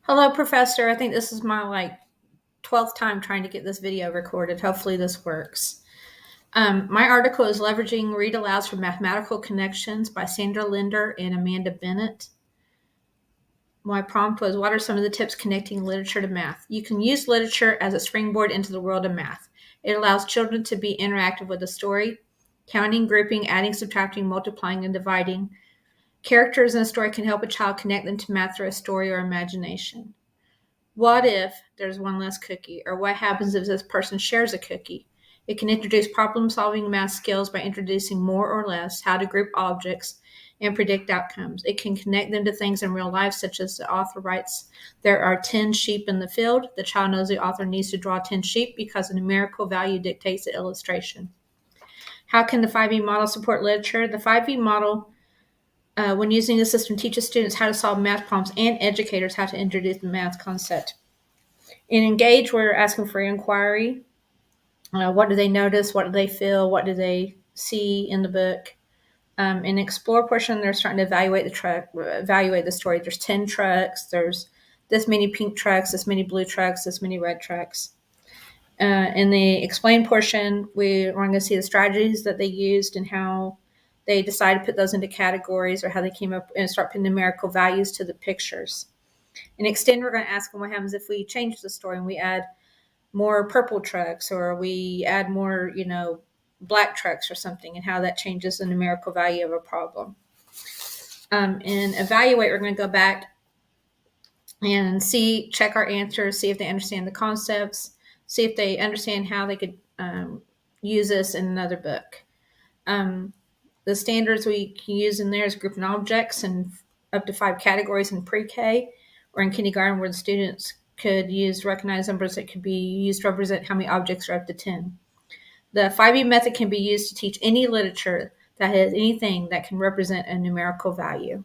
Hello, Professor. I think this is my 12th time trying to get this video recorded. Hopefully this works. My article is Leveraging Read Alouds for Mathematical Connections by Sandra Linder and Amanda Bennett. My prompt was, what are some of the tips connecting literature to math? You can use literature as a springboard into the world of math. It allows children to be interactive with a story, counting, grouping, adding, subtracting, multiplying, and dividing. Characters in a story can help a child connect them to math through a story or imagination. What if there's one less cookie? Or what happens if this person shares a cookie? It can introduce problem-solving math skills by introducing more or less, how to group objects, and predict outcomes. It can connect them to things in real life, such as the author writes, there are 10 sheep in the field. The child knows the author needs to draw 10 sheep because a numerical value dictates the illustration. How can the 5E model support literature? The 5E model, when using the system, teaches students how to solve math problems and educators how to introduce the math concept. In Engage, we're asking for inquiry. What do they notice? What do they feel? What do they see in the book? In Explore portion, they're starting to evaluate the story. There's 10 trucks. There's this many pink trucks, this many blue trucks, this many red trucks. In the Explain portion, we're going to see the strategies that they used and how they decided to put those into categories, or how they came up and start putting numerical values to the pictures. In Extend, we're going to ask them what happens if we change the story and we add more purple trucks, or we add more, black trucks or something, and how that changes the numerical value of a problem. In Evaluate, we're going to go back and check our answers, see if they understand the concepts, see if they understand how they could use this in another book. The standards we can use in there is grouping objects and up to 5 categories in pre-K or in kindergarten, where the students could use recognized numbers that could be used to represent how many objects are up to 10. The 5E method can be used to teach any literature that has anything that can represent a numerical value.